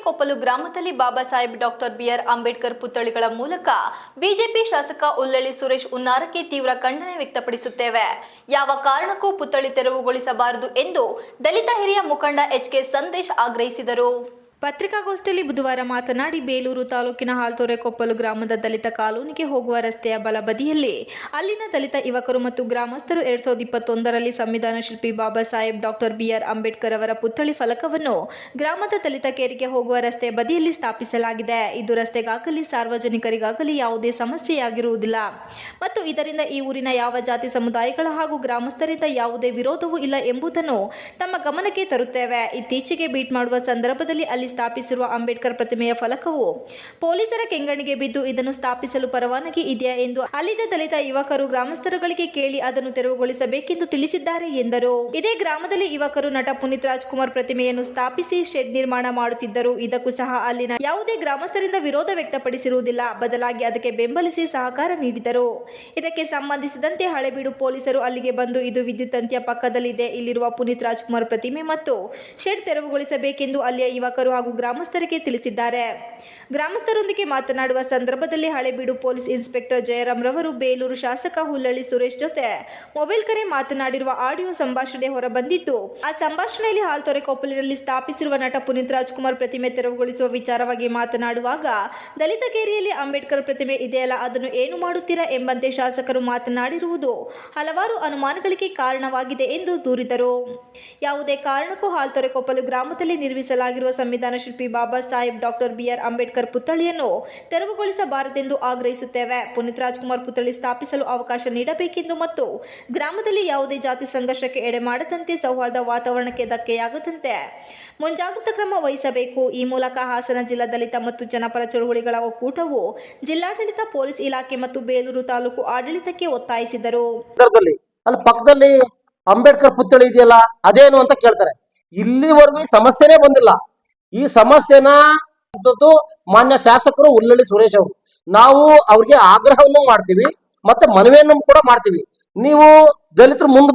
ಕೊಪ್ಪಲು ಗ್ರಾಮದಲ್ಲಿ Baba Saheb doctor B R Ambedkar ಪುತ್ಥಳಿಗಳ ಮೂಲಕ BJP ಶಾಸಕ ಉಲ್ಲಳ್ಳಿ ಸುರೇಶ್ ಉನ್ನಾರಕ್ಕೆ ತೀವ್ರ ಖಂಡನೆ ವ್ಯಕ್ತಪಡಿಸುತ್ತೇವೆ. ಯಾವ ಕಾರಣಕ್ಕೂ ಪುತ್ಥಳಿ ತೆರವುಗೊಳಿಸಬಾರದು ಎಂದು ದಲಿತ ಹಿರಿಯ ಮುಖಂಡ ಎಚ್.ಕೆ. ಸಂದೇಶ್ ಆಗ್ರಹಿಸಿದರು. ಪತ್ರಿಕಾಗೋಷ್ಠಿಯಲ್ಲಿ ಬುಧವಾರ ಮಾತನಾಡಿ, ಬೇಲೂರು ತಾಲೂಕಿನ ಹಾಲ್ತೊರೆ ಕೊಪ್ಪಲು ಗ್ರಾಮದ ದಲಿತ ಕಾಲೋನಿಗೆ ಹೋಗುವ ರಸ್ತೆಯ ಬಲಬದಿಯಲ್ಲಿ ಅಲ್ಲಿನ ದಲಿತ ಯುವಕರು ಮತ್ತು ಗ್ರಾಮಸ್ಥರು 2021ರಲ್ಲಿ ಸಂವಿಧಾನ ಶಿಲ್ಪಿ ಬಾಬಾ ಸಾಹೇಬ್ ಡಾಕ್ಟರ್ ಬಿಆರ್ ಅಂಬೇಡ್ಕರ್ ಅವರ ಪುತ್ಥಳಿ ಫಲಕವನ್ನು ಗ್ರಾಮದ ದಲಿತ ಕೇರಿಗೆ ಹೋಗುವ ರಸ್ತೆಯ ಬದಿಯಲ್ಲಿ ಸ್ಥಾಪಿಸಲಾಗಿದೆ. ಇದು ರಸ್ತೆಗಾಗಲಿ ಸಾರ್ವಜನಿಕರಿಗಾಗಲಿ ಯಾವುದೇ ಸಮಸ್ಯೆಯಾಗಿರುವುದಿಲ್ಲ ಮತ್ತು ಇದರಿಂದ ಈ ಊರಿನ ಯಾವ ಜಾತಿ ಸಮುದಾಯಗಳ ಹಾಗೂ ಗ್ರಾಮಸ್ಥರಿಂದ ಯಾವುದೇ ವಿರೋಧವೂ ಇಲ್ಲ ಎಂಬುದನ್ನು ತಮ್ಮ ಗಮನಕ್ಕೆ ತರುತ್ತೇವೆ. ಇತ್ತೀಚೆಗೆ ಬೀಟ್ ಮಾಡುವ ಸಂದರ್ಭದಲ್ಲಿ ಅಲ್ಲಿ ಸ್ಥಾಪಿಸಿರುವ ಅಂಬೇಡ್ಕರ್ ಪ್ರತಿಮೆಯ ಫಲಕವು ಪೊಲೀಸರ ಕೆಂಗಣ್ಣಿಗೆ ಬಿದ್ದು ಇದನ್ನು ಸ್ಥಾಪಿಸಲು ಪರವಾನಗಿ ಇದೆಯಾ ಎಂದು ಅಲ್ಲಿದ್ದ ದಲಿತ ಯುವಕರು ಗ್ರಾಮಸ್ಥರುಗಳಿಗೆ ಕೇಳಿ ಅದನ್ನು ತೆರವುಗೊಳಿಸಬೇಕೆಂದು ತಿಳಿಸಿದ್ದಾರೆ ಎಂದರು. ಇದೇ ಗ್ರಾಮದಲ್ಲಿ ಯುವಕರು ನಟ ಪುನೀತ್ ರಾಜ್ಕುಮಾರ್ ಪ್ರತಿಮೆಯನ್ನು ಸ್ಥಾಪಿಸಿ ಶೆಡ್ ನಿರ್ಮಾಣ ಮಾಡುತ್ತಿದ್ದರು. ಇದಕ್ಕೂ ಸಹ ಅಲ್ಲಿನ ಯಾವುದೇ ಗ್ರಾಮಸ್ಥರಿಂದ ವಿರೋಧ ವ್ಯಕ್ತಪಡಿಸಿರುವುದಿಲ್ಲ, ಬದಲಾಗಿ ಅದಕ್ಕೆ ಬೆಂಬಲಿಸಿ ಸಹಕಾರ ನೀಡಿದರು. ಇದಕ್ಕೆ ಸಂಬಂಧಿಸಿದಂತೆ ಹಳೆಬೀಡು ಪೊಲೀಸರು ಅಲ್ಲಿಗೆ ಬಂದು ಇದು ವಿದ್ಯುತ್ ತಂತಿಯ ಪಕ್ಕದಲ್ಲಿದೆ, ಇಲ್ಲಿರುವ ಪುನೀತ್ ರಾಜ್ಕುಮಾರ್ ಪ್ರತಿಮೆ ಮತ್ತು ಶೆಡ್ ತೆರವುಗೊಳಿಸಬೇಕೆಂದು ಅಲ್ಲಿಯ ಯುವಕರು ಹಾಗೂ ಗ್ರಾಮಸ್ಥರಿಗೆ ತಿಳಿಸಿದ್ದಾರೆ. ಗ್ರಾಮಸ್ಥರೊಂದಿಗೆ ಮಾತನಾಡುವ ಸಂದರ್ಭದಲ್ಲಿ ಹಳೆಬೀಡು ಪೊಲೀಸ್ ಇನ್ಸ್ಪೆಕ್ಟರ್ ಜಯರಾಮ್ ರವರು ಬೇಲೂರು ಶಾಸಕ ಉಲ್ಲಳ್ಳಿ ಸುರೇಶ್ ಜೊತೆ ಮೊಬೈಲ್ ಕರೆ ಮಾತನಾಡಿರುವ ಆಡಿಯೋ ಸಂಭಾಷಣೆ ಹೊರಬಂದಿದ್ದು, ಆ ಸಂಭಾಷಣೆಯಲ್ಲಿ ಹಾಲ್ತೊರೆ ಕೊಪ್ಪಲಿನಲ್ಲಿ ಸ್ಥಾಪಿಸಿರುವ ನಟ ಪುನೀತ್ ರಾಜ್ಕುಮಾರ್ ಪ್ರತಿಮೆ ತೆರವುಗೊಳಿಸುವ ವಿಚಾರವಾಗಿ ಮಾತನಾಡುವಾಗ ದಲಿತ ಕೇರಿಯಲ್ಲಿ ಅಂಬೇಡ್ಕರ್ ಪ್ರತಿಮೆ ಇದೆಯಲ್ಲ, ಅದನ್ನು ಏನು ಮಾಡುತ್ತೀರಾ ಎಂಬಂತೆ ಶಾಸಕರು ಮಾತನಾಡಿರುವುದು ಹಲವಾರು ಅನುಮಾನಗಳಿಗೆ ಕಾರಣವಾಗಿದೆ ಎಂದು ದೂರಿದರು. ಯಾವುದೇ ಕಾರಣಕ್ಕೂ ಹಾಲ್ತೊರೆ ಕೊಪ್ಪಲು ಗ್ರಾಮದಲ್ಲಿ ನಿರ್ಮಿಸಲಾಗಿರುವ ಸಂವಿಧಾನ ಶಿಲ್ಪಿ ಬಾಬಾ ಸಾಹೇಬ್ ಡಾಕ್ಟರ್ ಬಿಆರ್ ಅಂಬೇಡ್ಕರ್ ಪುತ್ಥಳಿಯನ್ನು ತೆರವುಗೊಳಿಸಬಾರದೆಂದು ಆಗ್ರಹಿಸುತ್ತೇವೆ. ಪುನೀತ್ ರಾಜ್ಕುಮಾರ್ ಪುತ್ಥಳಿ ಸ್ಥಾಪಿಸಲು ಅವಕಾಶ ನೀಡಬೇಕೆಂದು ಮತ್ತು ಗ್ರಾಮದಲ್ಲಿ ಯಾವುದೇ ಜಾತಿ ಸಂಘರ್ಷಕ್ಕೆ ಎಡೆ ಮಾಡದಂತೆ, ಸೌಹಾರ್ದ ವಾತಾವರಣಕ್ಕೆ ಧಕ್ಕೆಯಾಗದಂತೆ ಮುಂಜಾಗ್ರತಾ ಕ್ರಮ ವಹಿಸಬೇಕು. ಈ ಮೂಲಕ ಹಾಸನ ಜಿಲ್ಲಾ ದಲಿತ ಮತ್ತು ಜನಪರ ಚಳುವಳಿಗಳ ಒಕ್ಕೂಟವು ಜಿಲ್ಲಾಡಳಿತ, ಪೊಲೀಸ್ ಇಲಾಖೆ ಮತ್ತು ಬೇಲೂರು ತಾಲೂಕು ಆಡಳಿತಕ್ಕೆ ಒತ್ತಾಯಿಸಿದರು. ಅಲ್ಲಿ ಪಕ್ಕದಲ್ಲಿ ಅಂಬೇಡ್ಕರ್ ಪುತ್ಥಳಿ ಇದೆಯಲ್ಲ, ಅದೇನು ಅಂತ ಕೇಳ್ತಾರೆ. ಇಲ್ಲಿವರೆಗೂ ಈ ಸಮಸ್ಯೆನೇ ಬಂದಿಲ್ಲ. ಈ ಸಮಸ್ಯೆನ ಮಾನ್ಯ ಶಾಸಕರು ಉಲ್ಲಳ್ಳಿ ಸುರೇಶ್ ಅವರು, ನಾವು ಅವ್ರಿಗೆ ಆಗ್ರಹವನ್ನು ಮಾಡ್ತೀವಿ ಮತ್ತೆ ಮನವಿಯನ್ನು ಕೂಡ ಮಾಡ್ತೀವಿ. ನೀವು ದಲಿತರು ಮುಂದೆ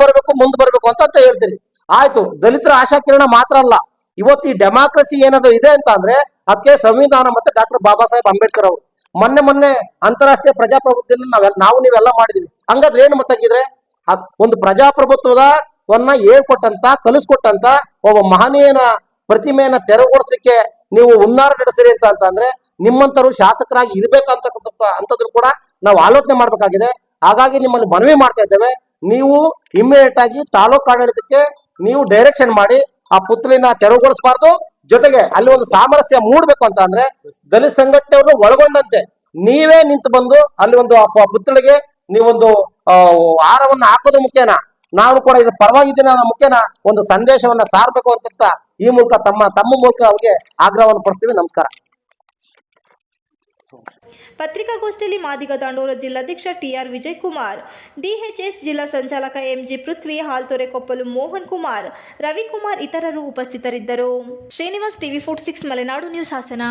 ಬರಬೇಕು ಅಂತ ಹೇಳ್ತೀರಿ. ಆಯ್ತು, ದಲಿತರ ಆಶಾಕಿರಣ ಮಾತ್ರ ಅಲ್ಲ, ಇವತ್ತು ಈ ಡೆಮಾಕ್ರಸಿ ಏನದು ಇದೆ ಅಂತ ಅಂದ್ರೆ ಅದಕ್ಕೆ ಸಂವಿಧಾನ ಮತ್ತೆ ಡಾಕ್ಟರ್ ಬಾಬಾ ಸಾಹೇಬ್ ಅಂಬೇಡ್ಕರ್ ಅವರು ಮೊನ್ನೆ ಅಂತಾರಾಷ್ಟ್ರೀಯ ಪ್ರಜಾಪ್ರಭುತ್ವದಲ್ಲಿ ನೀವೆಲ್ಲ ಮಾಡಿದೀವಿ. ಹಂಗಾದ್ರೆ ಏನು ಮತ್ತಾಗಿದ್ರೆ ಒಂದು ಪ್ರಜಾಪ್ರಭುತ್ವದವನ್ನ ಹೇಳ್ಕೊಟ್ಟಂತ ಕಲಿಸ್ಕೊಟ್ಟಂತ ಒಬ್ಬ ಮಹನೀಯನ ಪ್ರತಿಮೆಯನ್ನ ತೆರವುಗೊಳಿಸ್ಲಿಕ್ಕೆ ನೀವು ಹುನ್ನಾರ ನಡೆಸಿರಿ ಅಂತ ಅಂದ್ರೆ ನಿಮ್ಮಂತರು ಶಾಸಕರಾಗಿ ಇರ್ಬೇಕಂತದ್ದು ಕೂಡ ನಾವು ಆಲೋಚನೆ ಮಾಡ್ಬೇಕಾಗಿದೆ. ಹಾಗಾಗಿ ನಿಮ್ಮಲ್ಲಿ ಮನವಿ ಮಾಡ್ತಾ ಇದ್ದೇವೆ, ನೀವು ಇಮ್ಮಿಡಿಯೇಟ್ ಆಗಿ ತಾಲೂಕು ಆಡಳಿತಕ್ಕೆ ನೀವು ಡೈರೆಕ್ಷನ್ ಮಾಡಿ ಆ ಪುತ್ಥಳಿನ ತೆರವುಗೊಳಿಸಬಾರ್ದು. ಜೊತೆಗೆ ಅಲ್ಲಿ ಒಂದು ಸಾಮರಸ್ಯ ಮೂಡ್ಬೇಕು ಅಂತ ಅಂದ್ರೆ ದಲಿತ ಸಂಘಟನೆಯವ್ರನ್ನ ಒಳಗೊಂಡಂತೆ ನೀವೇ ನಿಂತು ಬಂದು ಅಲ್ಲಿ ಒಂದು ಪುತ್ಥಳಿಗೆ ನೀವೊಂದು ಹಾರವನ್ನು ಹಾಕೋದು ಮುಖ್ಯನ, ನಾವು ಕೂಡ ಇದ್ರ ಪರವಾಗಿದ್ದೇನೆ ಅನ್ನೋ ಮುಖ್ಯನ ಒಂದು ಸಂದೇಶವನ್ನ ಸಾರಬೇಕು ಅಂತ ಈ ಮೂಲಕ ತಮ್ಮ ಮೂಲಕ ಅವ್ರಿಗೆ ಆಗ್ರಹವನ್ನು ಪಡಿಸ್ತೀವಿ. ನಮಸ್ಕಾರ. ಪತ್ರಿಕಾಗೋಷ್ಠಿಯಲ್ಲಿ ಮಾದಿಗ ದಾಂಡೂರ ಜಿಲ್ಲಾಧ್ಯಕ್ಷ ಟಿಆರ್ ವಿಜಯಕುಮಾರ್, ಡಿಎಚ್ಎಸ್ ಜಿಲ್ಲಾ ಸಂಚಾಲಕ ಎಂಜಿ ಪೃಥ್ವಿ, ಹಾಲ್ತೊರೆ ಕೊಪ್ಪಲು ಮೋಹನ್ ಕುಮಾರ್, ರವಿಕುಮಾರ್ ಇತರರು ಉಪಸ್ಥಿತರಿದ್ದರು. Srinivas, TV 46 Malenadu news, Hassan.